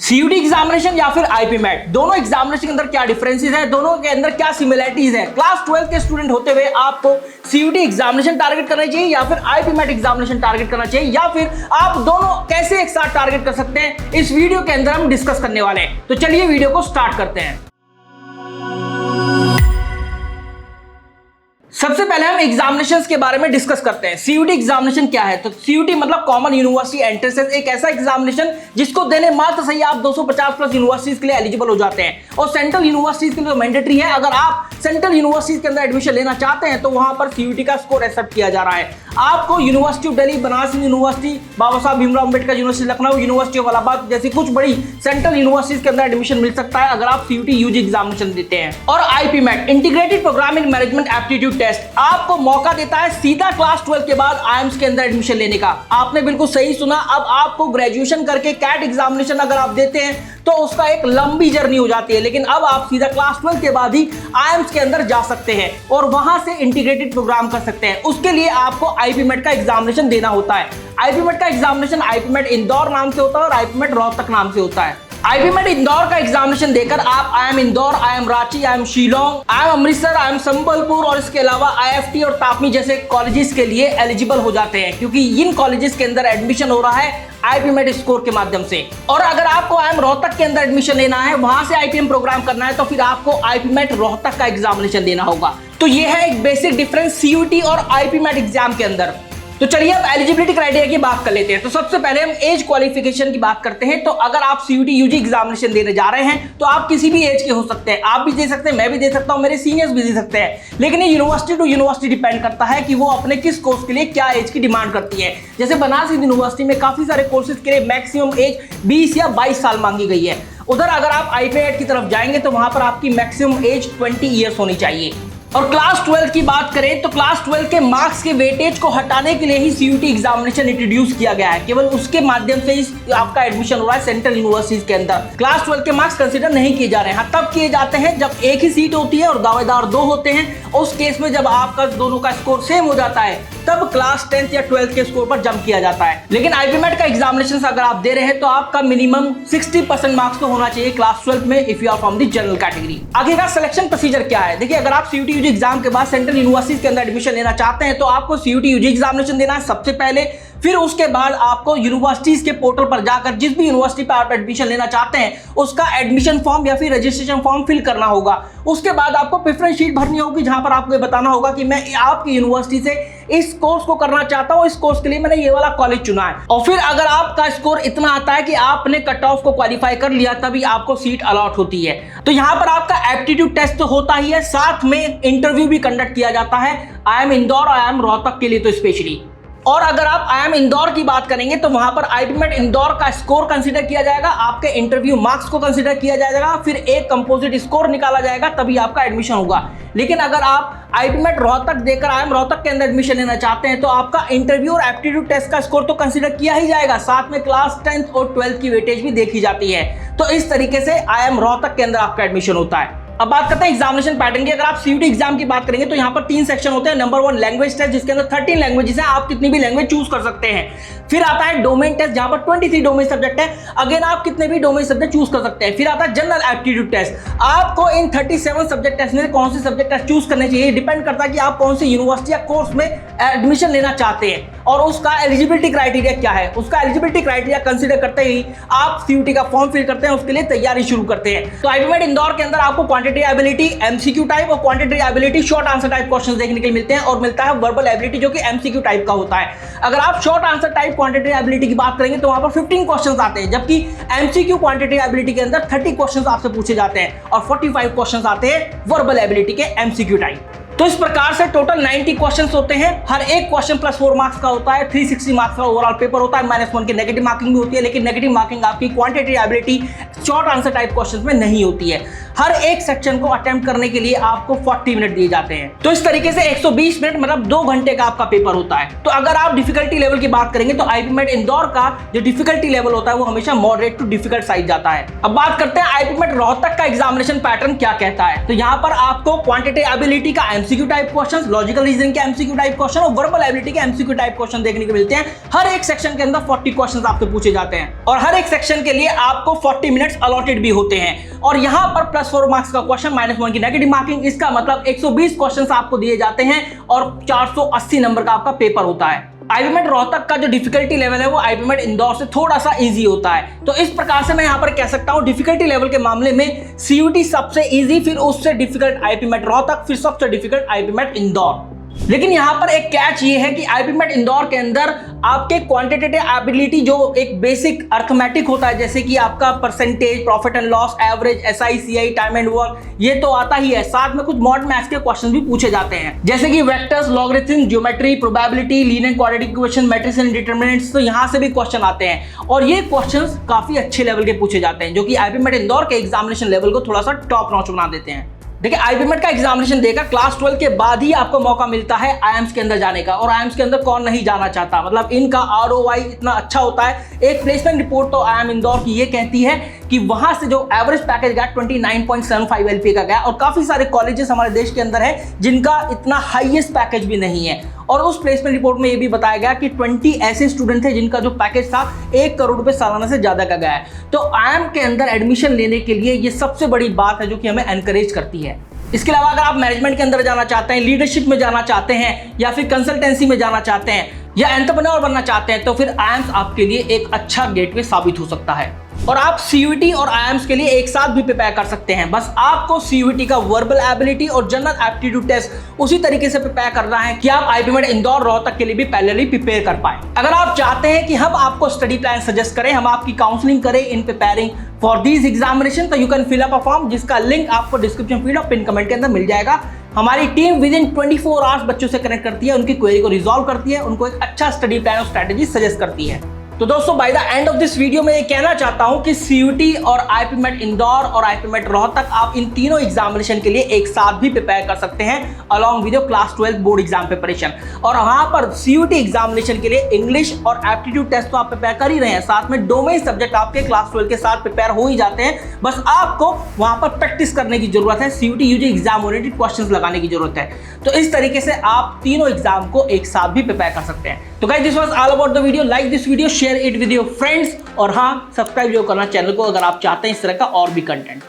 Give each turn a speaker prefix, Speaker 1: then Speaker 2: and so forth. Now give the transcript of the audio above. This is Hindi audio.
Speaker 1: सीयूटी एग्जामिनेशन या फिर आईपी मैट, दोनों एग्जामिनेशन के अंदर क्या डिफरेंसेस है, दोनों के अंदर क्या सिमिलरिटीज है। क्लास 12 के स्टूडेंट होते हुए आपको सीयूटी एग्जामिनेशन टारगेट करना चाहिए या फिर आईपी मैट एग्जामिनेशन टारगेट करना चाहिए, या फिर आप दोनों कैसे एक साथ टारगेट कर सकते हैं, इस वीडियो के अंदर हम डिस्कस करने वाले हैं। तो चलिए वीडियो को स्टार्ट करते हैं। सबसे पहले हम एग्जामिनेशंस के बारे में डिस्कस करते हैं। सीयूटी एग्जामिनेशन क्या है? तो सीयूटी मतलब कॉमन यूनिवर्सिटी एंट्रेंस, एक ऐसा एग्जामिनेशन जिसको देने मात्र सही आप 250 प्लस यूनिवर्सिटीज के लिए एलिजिबल हो जाते हैं, और सेंट्रल यूनिवर्सिटीज के लिए मैंडेटरी है। अगर आप सेंट्रल यूनिवर्सिटीज के अंदर एडमिशन लेना चाहते हैं तो वहां पर सीयूटी का स्कोर एक्सेप्ट किया जा रहा है। आपको university of Delhi, Banaras university, Baba Saheb Bhimrao Ambedkar university Lucknow, university of Allahabad जैसी कुछ बड़ी सेंट्रल यूनिवर्सिटीज के अंदर एडमिशन मिल सकता है अगर आप सीयूटी यूजी एग्जामिनेशन देते हैं। और IPMAT, integrated programme in management aptitude test, आपको मौका देता है सीधा क्लास 12 के बाद आईएम्स के अंदर एडमिशन लेने का। आपने बिल्कुल सही सुना। अब आपको ग्रेजुएशन करके कैट एग्जामिनेशन अगर आप देते हैं तो उसका एक लंबी जर्नी हो जाती है, लेकिन अब आप सीधा क्लास 12 के बाद ही आईएम्स के अंदर जा सकते हैं और वहां से इंटीग्रेटेड प्रोग्राम कर सकते हैं। उसके लिए आपको आईपी मैट का एग्जामिनेशन देना होता है। आईपी मैट का एग्जामिनेशन आईपी मैट इंदौर नाम से होता है और आईपी मैट रोहतक नाम से होता है। आईपी मैट इंदौर का एग्जामिनेशन देकर आप IIM Indore, IIM Ranchi, IIM Shillong, IIM Amritsar, IIM Sambalpur और इसके अलावा आईएफटी और तापनी जैसे कॉलेजेस के लिए एलिजिबल हो जाते हैं, क्योंकि इन कॉलेजेस के अंदर एडमिशन हो रहा है आईपी मैट स्कोर के माध्यम से। और अगर आपको आईएम रोहतक के अंदर एडमिशन लेना है, वहां से आईपीएम प्रोग्राम करना है, तो फिर आपको आईपी मैट रोहतक का एग्जामिनेशन देना होगा। तो ये है एक बेसिक डिफरेंस सीयूटी और आईपी मैट एग्जाम के अंदर। तो चलिए अब एलिजिबिलिटी क्राइटेरिया की बात कर लेते हैं। तो सबसे पहले हम एज क्वालिफिकेशन की बात करते हैं। तो अगर आप सीयूटी यूजी एग्जामिनेशन देने जा रहे हैं तो आप किसी भी एज के हो सकते हैं। आप भी दे सकते हैं, मैं भी दे सकता हूं, मेरे सीनियर्स भी दे सकते हैं, लेकिन ये यूनिवर्सिटी टू यूनिवर्सिटी डिपेंड करता है कि वो अपने किस कोर्स के लिए क्या एज की डिमांड करती है। जैसे बनारस यूनिवर्सिटी में काफी सारे कोर्सेज के लिए मैक्सिमम एज 20 या 22 साल मांगी गई है। उधर अगर आप आईपी मैट की तरफ जाएंगे तो वहां पर आपकी मैक्सिमम एज 20 ईयर्स होनी चाहिए। और क्लास 12 की बात करें तो क्लास 12 के मार्क्स के वेटेज को हटाने के लिए ही सीयूटी एग्जामिनेशन इंट्रोड्यूस किया गया है। केवल उसके माध्यम से ही आपका एडमिशन हो रहा है सेंट्रल यूनिवर्सिटीज के अंदर। क्लास 12 के मार्क्स कंसीडर नहीं किए जा रहे हैं। तब किए जाते हैं जब एक ही सीट होती है और दावेदार 2 होते हैं। उस केस में जब आपका दोनों का स्कोर सेम हो जाता है तब क्लास 10th या 12th के स्कोर पर जंप किया जाता है। लेकिन आईपी मैट का एग्जामिनेशन अगर आप दे रहे हैं तो आपका मिनिमम 60% मार्क्स तो होना चाहिए क्लास 12 में if you are from the general category. आगे का सिलेक्शन प्रोसीजर क्या है? देखिए, अगर आप सीयूटी यूजी एग्जाम के बाद सेंट्रल यूनिवर्सिटीज के अंदर एडमिशन लेना चाहते हैं तो आपको सीयूटी यूजी एग्जामिनेशन देना है सबसे पहले। फिर उसके बाद आपको यूनिवर्सिटीज के पोर्टल पर जाकर जिस भी यूनिवर्सिटी पर आप एडमिशन लेना चाहते हैं उसका एडमिशन फॉर्म या फिर रजिस्ट्रेशन फॉर्म फिल करना होगा। उसके बाद आपको प्रेफरेंस शीट भरनी होगी जहां पर आपको बताना होगा कि मैं आपकी यूनिवर्सिटी से इस कोर्स को करना चाहता हूं, इस कोर्स के लिए मैंने ये वाला कॉलेज चुना है। और फिर अगर आपका स्कोर इतना आता है कि आपने कट ऑफ को क्वालिफाई कर लिया तभी आपको सीट अलॉट होती है। तो यहां पर आपका एप्टीट्यूड टेस्ट तो होता ही है, साथ में इंटरव्यू भी कंडक्ट किया जाता है आईएम इंदौर और आईएम रोहतक के लिए तो स्पेशली। और अगर आप आईएम इंदौर की बात करेंगे तो वहां पर आईपी मैट इंदौर का स्कोर कंसीडर किया जाएगा, आपके इंटरव्यू मार्क्स को कंसीडर किया जाएगा, फिर एक कंपोजिट स्कोर निकाला जाएगा, तभी आपका एडमिशन होगा। लेकिन अगर आप आईपी मैट रोहतक देकर आईएम रोहतक के अंदर एडमिशन लेना चाहते हैं तो आपका इंटरव्यू और एप्टीट्यूड टेस्ट का स्कोर तो कंसीडर किया ही जाएगा, साथ में क्लास 10th और 12th की वेटेज भी देखी जाती है। तो इस तरीके से आईएम रोहतक के अंदर आपका एडमिशन होता है। अब बात करते हैं एग्जामिनेशन पैटर्न की। अगर आप सीयूटी एग्जाम की बात करेंगे तो यहाँ पर 3 सेक्शन होते हैं। नंबर 1 लैंग्वेज टेस्ट, जिसके अंदर 13 लैंग्वेजेस हैं, आप कितनी भी लैंग्वेज चूज कर सकते हैं। फिर आता है डोमेन टेस्ट जहां पर 23 डोमेन सब्जेक्ट है, अगेन आप कितने भी डोमेन सब्जेक्ट चूज कर सकते हैं। फिर आता है जनरल एप्टीट्यूड टेस्ट, आपको इन 37 सब्जेक्ट टेस्ट में कौन से सब्जेक्ट टेस्ट चूज करने चाहिए, डिपेंड करता है कि आप कौन सी यूनिवर्सिटी या कोर्स में एडमिशन लेना चाहते हैं और उसका एलिजिबिलिटी क्राइटेरिया क्या है। उसका एलिजिबिलिटी क्राइटेरिया कंसीडर करते ही आप सीयूटी का फॉर्म फिल करते हैं, उसके लिए तैयारी शुरू करते हैं। तो आईपी मैट इंदौर के अंदर आपको क्वांटिटी एबिलिटी, एमसीक्यू टाइप और quantity ability short answer type questions देखने के लिए मिलते हैं, और मिलता है वर्बल एबिलिटी जो कि एमसीक्यू टाइप का होता है। अगर आप short answer type quantity ability की बात करेंगे तो वहां पर 15 क्वेश्चंस आते हैं, जबकि एमसीक्यू क्वांटिटी एबिलिटी के अंदर 30 क्वेश्चंस आपसे पूछे जाते हैं और 45 क्वेश्चंस आते हैं वर्बल एबिलिटी के एमसीक्यू टाइप। तो इस प्रकार से टोटल 90 क्वेश्चंस होते हैं। हर एक क्वेश्चन +4 मार्क्स का होता है। 360 मार्क्स का ओवरऑल पेपर होता है। -1 की नेगेटिव मार्किंग भी होती है, लेकिन नेगेटिव मार्किंग आपकी quantity ability short answer type questions में नहीं होती है। हर एक सेक्शन को अटेम्प्ट करने के लिए आपको 40 मिनट दिए जाते हैं। तो इस तरीके से 120 मिनट मतलब 2 घंटे का आपका पेपर होता है। तो अगर आप डिफिकल्टी लेवल की बात करेंगे तो आईपीमेट इंदौर का जो डिफिकल्टी लेवल होता है वो हमेशा मॉडरेट टू डिफिकल्ट साइड जाता है। अब बात करते हैं आईपीमेट रोहतक का एग्जामिनेशन पैटर्न क्या कहता है। तो यहाँ पर आपको क्वांटिटेटिव एबिलिटी का MCQ type question, logical reasoning के एमसीक्यू टाइप क्वेश्चन और वर्बल एबिलिटी के एमसीक्यू टाइप क्वेश्चन देखने को मिलते हैं। हर एक सेक्शन के अंदर 40 क्वेश्चन आपसे पूछे जाते हैं और हर एक सेक्शन के लिए आपको 40 मिनट्स अलॉटेड भी होते हैं। और यहाँ पर +4 मार्क्स का क्वेश्चन, -1 की नेगेटिव मार्किंग, इसका मतलब 120 क्वेश्चन आपको दिए जाते हैं और 480 नंबर का आपका पेपर होता है। आईपीमेट रोहतक का जो डिफिकल्टी लेवल है वो आईपीमेट इंदौर से थोड़ा सा इजी होता है। तो इस प्रकार से मैं यहाँ पर कह सकता हूँ डिफिकल्टी लेवल के मामले में सीयूटी सबसे इजी, फिर उससे डिफिकल्ट आईपीमेट रोहतक, फिर सबसे डिफिकल्ट आईपीमेट इंदौर। लेकिन यहाँ पर एक कैच ये है कि आईपीमेट इंदौर के अंदर आपके क्वांटिटेटिव एबिलिटी जो एक बेसिक अर्थमेटिक होता है, जैसे कि आपका percentage, profit and loss, average, SI, CI, time and work, ये तो आता ही है। साथ में कुछ मॉडर्न मैथ्स के क्वेश्चन भी पूछे जाते हैं, जैसे कि vectors, logarithm, geometry, probability, linear quadratic equation, matrix and determinants. तो यहाँ से भी क्वेश्चन आते हैं और ये क्वेश्चन काफी अच्छे लेवल के पूछे जाते हैं, जो कि आईपीमेट इंदौर के एग्जामिनेशन लेवल को थोड़ा सा टॉप नॉच बना देते हैं। देखिए, आईपीमेट का एग्जामिनेशन देकर क्लास 12 के बाद ही आपको मौका मिलता है आईएम्स के अंदर जाने का, और आईएम्स के अंदर कौन नहीं जाना चाहता। मतलब इनका आरओआई इतना अच्छा होता है। एक प्लेसमेंट रिपोर्ट तो आईएम इंदौर की ये कहती है कि वहां से जो एवरेज पैकेज गया 29.75 एलपी का गया, और काफी सारे कॉलेजेस हमारे देश के अंदर है जिनका इतना हाईएस्ट पैकेज भी नहीं है। और उस प्लेसमेंट रिपोर्ट में ये भी बताया गया कि 20 ऐसे स्टूडेंट थे जिनका जो पैकेज था 1 करोड़ रुपए सालाना से ज्यादा का गया है। तो आईएम के अंदर एडमिशन लेने के लिए ये सबसे बड़ी बात है जो कि हमें एनकरेज करती है। इसके अलावा अगर आप मैनेजमेंट के अंदर जाना चाहते हैं, लीडरशिप में जाना चाहते हैं, या फिर कंसल्टेंसी में जाना चाहते हैं, या एंटरप्रेन्योर बनना चाहते हैं, तो फिर आईएम्स आपके लिए एक अच्छा गेटवे साबित हो सकता है। और आप सीयूटी और आईएम्स के लिए एक साथ भी प्रिपेयर कर सकते हैं। बस आपको सीयूटी का वर्बल एबिलिटी और जनरल एप्टीट्यूड टेस्ट उसी तरीके से प्रिपेयर करना है कि आप आईपीमेट इंदौर रोहतक के लिए भी पैरेलली प्रिपेयर कर पाए। अगर आप चाहते हैं कि हम आपको स्टडी प्लान सजेस्ट करें, हम आपकी काउंसलिंग करें in preparing for these examination, तो you can fill up a form, जिसका लिंक आपको डिस्क्रिप्शन फीड और पिन कमेंट के अंदर मिल जाएगा। हमारी टीम विद इन 24 आवर्स बच्चों से कनेक्ट करती है, उनकी क्वेरी को रिजॉल्व करती है, उनको एक अच्छा स्टडी प्लान और स्ट्रेटेजी सजेस्ट करती है। तो दोस्तों, by the end of this video में ये कहना चाहता हूं कि सीयूटी और आईपीमेट इंदौर और आईपीमेट रोहतक, आप इन तीनों एग्जामिनेशन के लिए एक साथ भी प्रिपेयर कर सकते हैं along with your class 12 board exam preparation. और वहां पर सीयूटी एग्जामिनेशन के लिए इंग्लिश और एप्टीट्यूड टेस्ट तो आप प्रिपेयर कर ही रहे हैं, साथ में डोमेन सब्जेक्ट आपके क्लास 12 के साथ प्रिपेयर हो ही जाते हैं। बस आपको वहां पर प्रैक्टिस करने की जरूरत है, CUET UG exam oriented questions लगाने की जरूरत है। तो इस तरीके से आप तीनों एग्जाम को एक साथ भी प्रिपेयर कर सकते हैं। तो guys, this was all about the video. Like this video, share it with your friends, और हाँ, सब्सक्राइब जो करना चैनल को अगर आप चाहते हैं इस तरह का और भी कंटेंट।